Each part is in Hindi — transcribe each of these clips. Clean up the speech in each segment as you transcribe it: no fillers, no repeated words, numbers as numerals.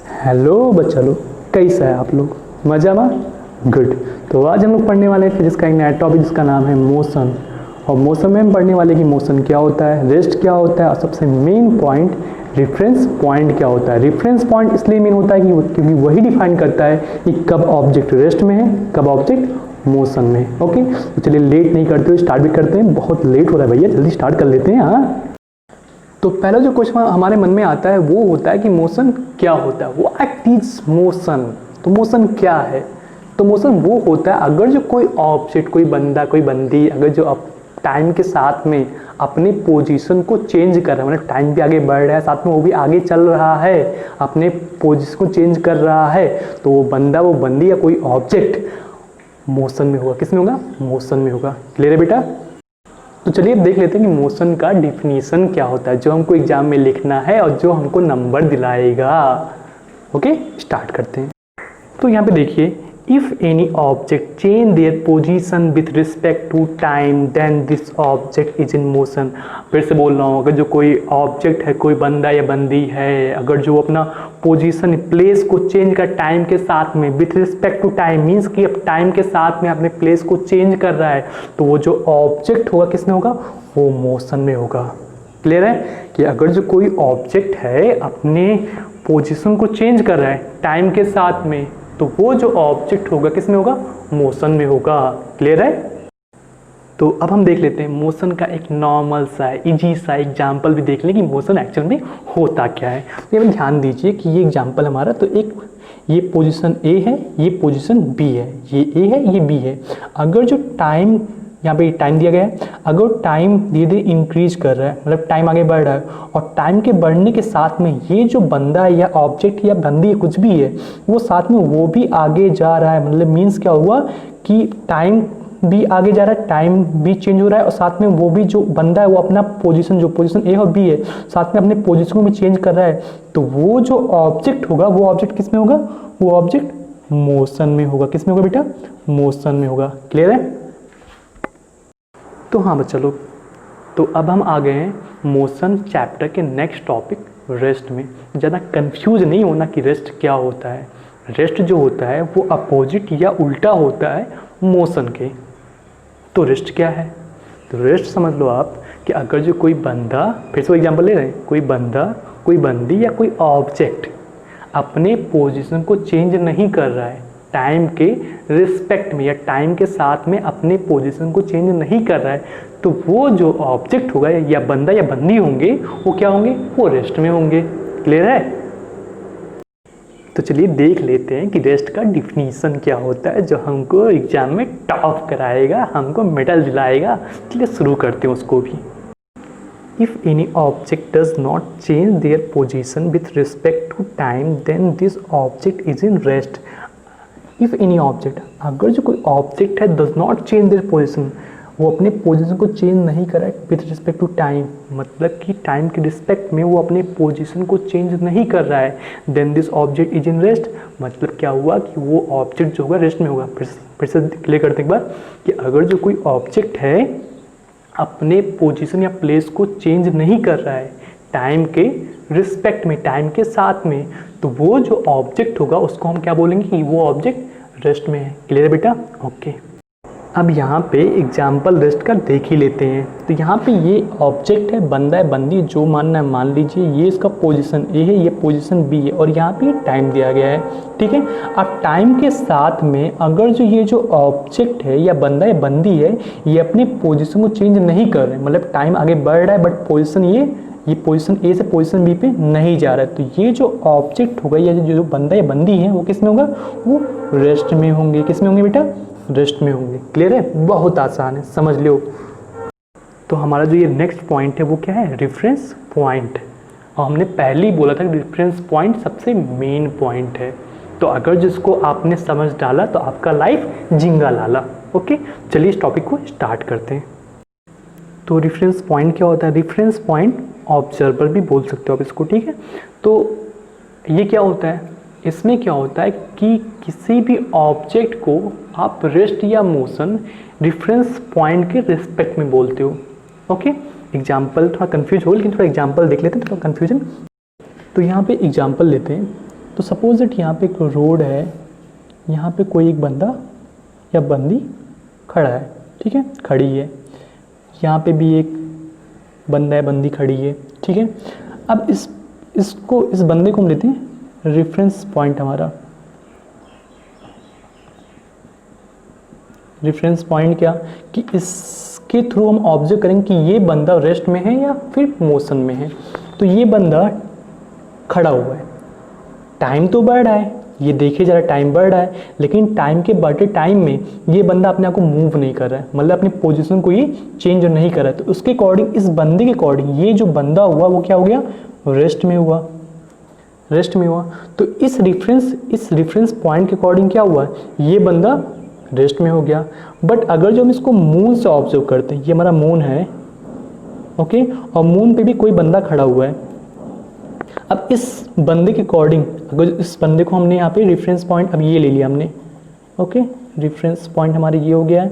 हेलो बच्चा लोग, कैसा है आप लोग? मजा में? गुड। तो आज हम लोग पढ़ने वाले हैं फिजिक्स का एक नया टॉपिक जिसका नाम है मोशन। और मोशन में हम पढ़ने वाले कि मोशन क्या होता है, रेस्ट क्या होता है, और सबसे मेन पॉइंट रेफरेंस पॉइंट क्या होता है। रेफरेंस पॉइंट इसलिए मेन होता है क्योंकि वही डिफाइन करता है कि कब ऑब्जेक्ट रेस्ट में है, कब ऑब्जेक्ट मोशन में है। ओके, तो चलिए लेट नहीं करते हुए स्टार्ट भी करते हैं। बहुत लेट हो रहा है भैया, जल्दी स्टार्ट कर लेते हैं। हाँ, तो पहला जो क्वेश्चन हमारे मन में आता है वो होता है कि मोशन क्या होता है। What is motion? तो मोशन क्या है? तो मोशन वो होता है अगर जो कोई ऑब्जेक्ट, कोई बंदा, कोई बंदी अगर जो टाइम के साथ में अपने पोजीशन को चेंज कर रहा है, मतलब टाइम भी आगे बढ़ रहा है, साथ में वो भी आगे चल रहा है, अपने पोजीशन को चेंज कर रहा है, तो वो बंदा, वो बंदी या कोई ऑब्जेक्ट मोशन में होगा। किस में होगा? मोशन में होगा। क्लियर है बेटा? तो चलिए अब देख लेते हैं कि मोशन का डिफिनीशन क्या होता है, जो हमको एग्जाम में लिखना है और जो हमको नंबर दिलाएगा। ओके, स्टार्ट करते हैं। तो यहाँ पे देखिए, if any object change their position with respect to time then this object is in motion. फिर से बोल रहा हूँ, अगर जो कोई ऑब्जेक्ट है, कोई बंदा या बंदी है, अगर जो अपना पोजीशन, प्लेस को चेंज कर टाइम के साथ में, with respect to time means कि अब टाइम के साथ में अपने प्लेस को चेंज कर रहा है, तो वो जो ऑब्जेक्ट होगा किस में होगा? वो मोशन में होगा। क्लियर है कि अगर जो कोई ऑब्जेक्ट है अपने पोजीशन को चेंज कर रहा है टाइम के साथ में, तो वो जो ऑब्जेक्ट होगा किस में होगा? मोशन में होगा। क्लियर है? तो अब हम देख लेते हैं मोशन का एक नॉर्मल सा इजी सा एग्जांपल भी देख लें कि मोशन एक्चुअल में होता क्या है। तो ये ध्यान दीजिए कि ये एग्जांपल हमारा, तो एक ये पोजीशन ए है, ये पोजीशन बी है, ये ए है, ये बी है। अगर जो टाइम, यहाँ पे टाइम दिया गया है, अगर टाइम धीरे धीरे इंक्रीज कर रहा है, मतलब टाइम आगे बढ़ रहा है, और टाइम के बढ़ने के साथ में ये जो बंदा या ऑब्जेक्ट या बंदी कुछ भी है, वो साथ में वो भी आगे जा रहा है। मतलब मीन्स क्या हुआ कि टाइम भी आगे जा रहा है, टाइम भी चेंज हो रहा है, और साथ में वो भी जो बंदा है वो अपना पोजीशन, जो पोजीशन ए और बी है, साथ में अपने पोजीशन को भी चेंज कर रहा है। तो वो जो ऑब्जेक्ट होगा, वो ऑब्जेक्ट किस में होगा? वो ऑब्जेक्ट मोशन में होगा। किस में होगा बेटा? मोशन में होगा। क्लियर है? तो हाँ बच्चा लोग, तो अब हम आ गए हैं मोशन चैप्टर के नेक्स्ट टॉपिक रेस्ट में। ज़्यादा कंफ्यूज नहीं होना कि रेस्ट क्या होता है। रेस्ट जो होता है वो अपोजिट या उल्टा होता है मोशन के। तो रेस्ट क्या है? तो रेस्ट समझ लो आप कि अगर जो कोई बंदा, फिर से एग्जांपल ले रहे हैं, कोई बंदा, कोई बंदी या कोई ऑब्जेक्ट अपने पोजीशन को चेंज नहीं कर रहा है टाइम के रिस्पेक्ट में, या टाइम के साथ में अपने पोजीशन को चेंज नहीं कर रहा है, तो वो जो ऑब्जेक्ट होगा या बंदा या बंदी होंगे, वो क्या होंगे? वो रेस्ट में होंगे। क्लियर है? तो चलिए देख लेते हैं कि रेस्ट का डिफिनीशन क्या होता है, जो हमको एग्जाम में टॉप कराएगा, हमको मेडल दिलाएगा। चलिए शुरू करते हैं उसको भी। If any object does not change their position with respect to time, then this object is in rest. If any object, अगर जो कोई ऑब्जेक्ट है does not change their position, वो अपने पोजीशन को चेंज नहीं कर रहा है विथ रिस्पेक्ट टू टाइम, मतलब कि टाइम के रिस्पेक्ट में वो अपने पोजीशन को चेंज नहीं कर रहा है, then this object is in rest. मतलब क्या हुआ कि वो ऑब्जेक्ट जो होगा रेस्ट में होगा। फिर से क्लियर करते हैं एक बार कि अगर जो कोई ऑब्जेक्ट है अपने पोजीशन या प्लेस को चेंज नहीं कर रहा है टाइम के रिस्पेक्ट में, टाइम के साथ में, तो वो जो ऑब्जेक्ट होगा उसको हम क्या बोलेंगे कि वो ऑब्जेक्ट रेस्ट में है। क्लियर है बेटा? ओके। अब यहाँ पे एग्जाम्पल रेस्ट का देख ही लेते हैं। तो यहाँ पे ये ऑब्जेक्ट है, बंदा है, बंदी, जो मानना है मान लीजिए। ये इसका पोजीशन ए है, ये पोजीशन बी है, और यहाँ पे टाइम दिया गया है। ठीक है? अब टाइम के साथ में अगर जो ये जो ऑब्जेक्ट है या बंदा या बंदी है, ये अपने पोजीशन को चेंज नहीं कर रहे, मतलब टाइम आगे बढ़ रहा है बट पोजीशन ये पोजीशन ए से पोजीशन बी पे नहीं जा रहा है, तो ये जो ऑब्जेक्ट होगा या जो बंदा या बंदी है वो किस में होगा? वो रेस्ट में होंगे। किस में होंगे बेटा? रेस्ट में होंगे। क्लियर है? बहुत आसान है, समझ लो। तो हमारा जो ये नेक्स्ट पॉइंट है वो क्या है? Reference point. और हमने पहले ही बोला था कि रेफरेंस पॉइंट सबसे मेन पॉइंट है। तो अगर जिसको आपने समझ डाला तो आपका लाइफ जिंगा लाला। ओके, चलिए इस टॉपिक को स्टार्ट करते हैं। तो रेफरेंस पॉइंट क्या होता है? रेफरेंस पॉइंट ऑब्जर्वर भी बोल सकते हो आप इसको। ठीक है? तो ये क्या होता है? इसमें क्या होता है कि किसी भी ऑब्जेक्ट को आप रेस्ट या मोशन रेफरेंस पॉइंट के रिस्पेक्ट में बोलते हो। ओके, एग्जाम्पल थोड़ा कंफ्यूज हो, लेकिन थोड़ा एग्जाम्पल देख लेते हैं, थोड़ा कंफ्यूजन। तो यहाँ पे एग्जाम्पल लेते हैं तो सपोज इट यहाँ पे एक रोड है, यहाँ पे कोई एक बंदा या बंदी खड़ा है, ठीक है, खड़ी है, यहाँ पे भी एक बंदा है, बंदी खड़ी है, ठीक है। अब इस बंदे को हम लेते हैं रेफरेंस पॉइंट, हमारा रेफरेंस पॉइंट क्या कि इसके थ्रू हम ऑब्जर्व करेंगे कि ये बंदा रेस्ट में है या फिर मोशन में है। तो ये बंदा खड़ा हुआ है, टाइम तो बढ़ रहा है, ये देखिए जरा टाइम बढ़ रहा है, लेकिन टाइम के बढ़ते टाइम में ये बंदा अपने आप को मूव नहीं कर रहा है, मतलब अपनी पोजीशन को ये चेंज नहीं कर रहा है। तो उसके अकॉर्डिंग, इस बंदे के अकॉर्डिंग ये जो बंदा हुआ वो क्या हो गया, रेस्ट में हुआ, रेस्ट में हुआ। तो इस रेफरेंस पॉइंट के अकॉर्डिंग क्या हुआ, ये बंदा रेस्ट में हो गया। बट अगर जो हम इसको मून से ऑब्जर्व करते हैं, ये हमारा मून है, ओके, और मून पे भी कोई बंदा खड़ा हुआ है। अब इस बंदे के अकॉर्डिंग, अगर इस बंदे को हमने यहाँ पे रेफरेंस पॉइंट, अब ये ले लिया हमने, ओके, रेफरेंस पॉइंट हमारे ये हो गया है,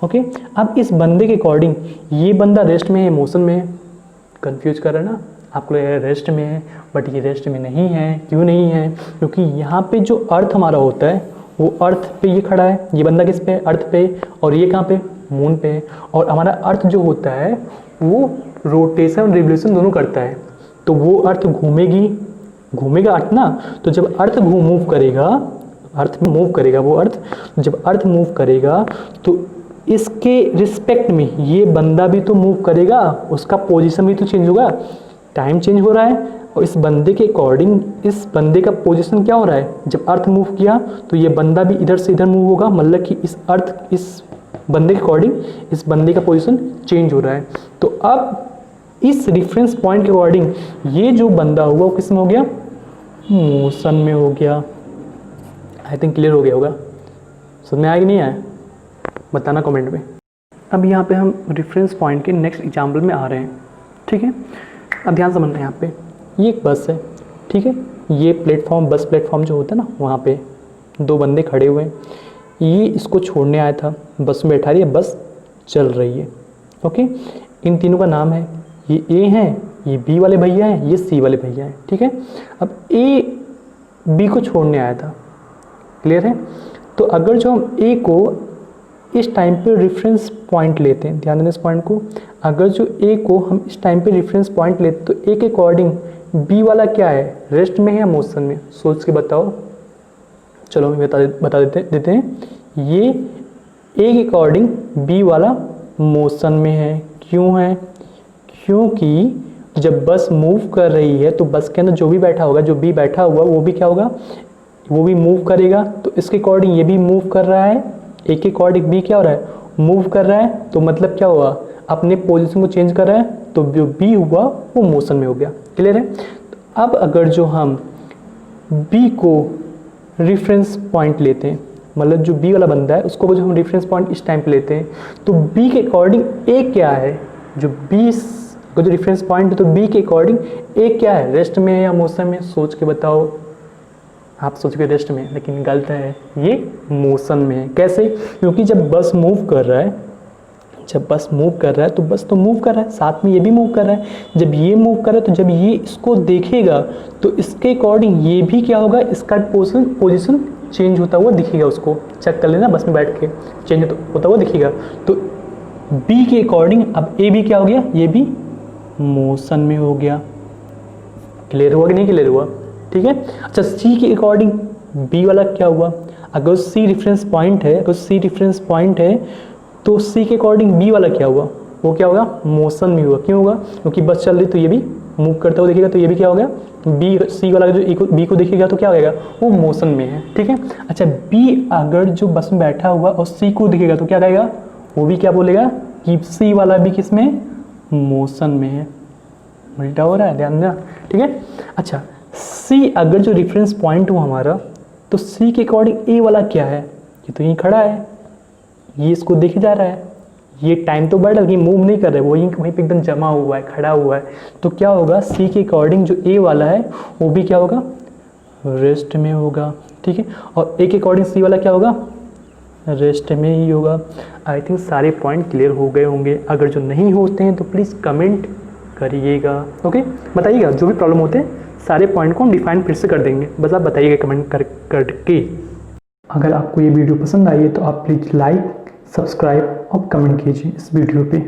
ओके। अब इस बंदे के अकॉर्डिंग ये बंदा रेस्ट में है, मोशन में है, कंफ्यूज कर रहा है ना आपको, रेस्ट में है, बट ये रेस्ट में नहीं है। क्यों नहीं है, क्योंकि यहाँ पे जो अर्थ हमारा होता है वो अर्थ पे ये खड़ा है, ये बंदा किस पे, अर्थ पे, और ये कहाँ पे, मून पे। और हमारा अर्थ जो होता है वो रोटेशन और रिवोल्यूशन दोनों करता है, तो वो अर्थ घूमेगा अर्थ ना। तो जब अर्थ मूव करेगा, अर्थ में मूव करेगा वो अर्थ, जब अर्थ मूव करेगा तो इसके रिस्पेक्ट में ये बंदा भी तो मूव करेगा, उसका पोजीशन भी तो चेंज होगा, टाइम चेंज हो रहा है। और इस बंदे के अकॉर्डिंग इस बंदे का पोजीशन क्या हो रहा है, जब अर्थ मूव किया तो ये बंदा भी इधर से इधर मूव होगा, मतलब कि इस बंदे के अकॉर्डिंग इस बंदे का पोजीशन चेंज हो रहा है। तो अब इस रेफरेंस पॉइंट के अकॉर्डिंग ये जो बंदा हुआ वो किस में हो गया, मोशन में हो गया। आई थिंक क्लियर हो गया होगा, समझ में आया कि नहीं आया, बताना कमेंट में। अब यहाँ पे हम रेफरेंस पॉइंट के नेक्स्ट एग्जाम्पल में आ रहे हैं, ठीक है। अब ध्यान समझना है, यहाँ पे ये एक बस है, ठीक है, ये प्लेटफॉर्म, बस प्लेटफॉर्म जो होता है ना, वहाँ पे दो बंदे खड़े हुए हैं, ये इसको छोड़ने आया था, बस में बैठा रही है, बस चल रही है, ओके। इन तीनों का नाम है, ये ए हैं, ये बी वाले भैया हैं, ये सी वाले भैया हैं, ठीक है। अब ए बी को छोड़ने आया था, क्लियर है। तो अगर जो हम ए को इस टाइम पे रेफरेंस पॉइंट लेते हैं, ध्यान देना इस पॉइंट को, अगर जो ए को हम इस टाइम पे रेफरेंस पॉइंट लेते तो ए के अकॉर्डिंग बी वाला क्या है, रेस्ट में है या मोशन में, सोच के बताओ। चलो हम बता देते हैं, ये ए के अकॉर्डिंग बी वाला मोशन में है। क्यों है, क्योंकि जब बस मूव कर रही है तो बस के अंदर जो भी बैठा होगा, जो बी बैठा हुआ वो भी क्या होगा, वो भी मूव करेगा। तो इसके अकॉर्डिंग ये भी मूव कर रहा है, ए के अकॉर्डिंग बी क्या हो रहा है, मूव कर रहा है। तो मतलब क्या हुआ, अपने पोजीशन को चेंज कर रहा है, तो जो बी हुआ वो मोशन में हो गया, क्लियर है। तो अब अगर जो हम बी को रेफरेंस पॉइंट लेते हैं, मतलब जो बी वाला बंदा है उसको जो हम रेफरेंस पॉइंट इस टाइम पे लेते हैं, तो बी के अकॉर्डिंग ए क्या है, जो बी का जो रेफरेंस पॉइंट है, तो बी के अकॉर्डिंग ए क्या है, रेस्ट में है या मोशन में, सोच के बताओ। आप सोचोगे रेस्ट में, लेकिन गलत है, ये मोशन में है। कैसे, क्योंकि जब बस मूव कर रहा है, जब बस मूव कर रहा है तो बस तो मूव कर रहा है, साथ में ये भी मूव कर रहा है। जब ये मूव कर रहा है तो जब ये इसको देखेगा तो इसके अकॉर्डिंग ये भी क्या होगा, इसका पोजीशन चेंज होता हुआ दिखेगा, उसको चेक कर लेना, बस में बैठ के चेंज होता हुआ दिखेगा। तो बी के अकॉर्डिंग अब ए भी क्या हो गया, ये भी मोशन में हो गया। क्लियर हुआ कि नहीं क्लियर हुआ, ठीक है। अच्छा, सी के अकॉर्डिंग बी वाला क्या हुआ, अगर सी रेफरेंस पॉइंट है, अगर सी रेफरेंस पॉइंट है तो सी के अकॉर्डिंग बी वाला क्या हुआ, वो क्या होगा, मोशन में हुआ। क्यों होगा, क्योंकि बस चल रही तो ये भी मूव करता हुआ दिखेगा, तो ये भी क्या हो गया, बी सी वाला जो बी को देखेगा तो क्या होगा, वो मोशन में है, ठीक है। अच्छा, बी अगर जो बस में बैठा हुआ और सी को दिखेगा तो क्या कहेगा, वो भी क्या बोलेगा कि सी वाला भी किस में, मोशन में है। उल्टा हो रहा है, ध्यान देना, ठीक है। अच्छा, सी अगर जो रेफरेंस पॉइंट हो हमारा, तो सी के अकॉर्डिंग ए वाला क्या है, ये तो यहीं खड़ा है, ये इसको देखे जा रहा है, ये टाइम तो बढ़ रहा है, मूव नहीं कर रहा है, वहीं पे एकदम जमा हुआ है, खड़ा हुआ है। तो क्या होगा, सी के अकॉर्डिंग जो ए वाला है वो भी क्या होगा, रेस्ट में होगा, ठीक है। और ए के अकॉर्डिंग सी वाला क्या होगा, रेस्ट में ही होगा। आई थिंक सारे पॉइंट क्लियर हो गए होंगे। अगर जो नहीं होते हैं तो प्लीज़ कमेंट करिएगा, ओके, बताइएगा जो भी प्रॉब्लम होते हैं सारे पॉइंट को हम डिफाइन फिर से कर देंगे, बस आप बताइएगा कमेंट करके। अगर आपको ये वीडियो पसंद आई है तो आप प्लीज़ लाइक, सब्सक्राइब और कमेंट कीजिए इस वीडियो पे।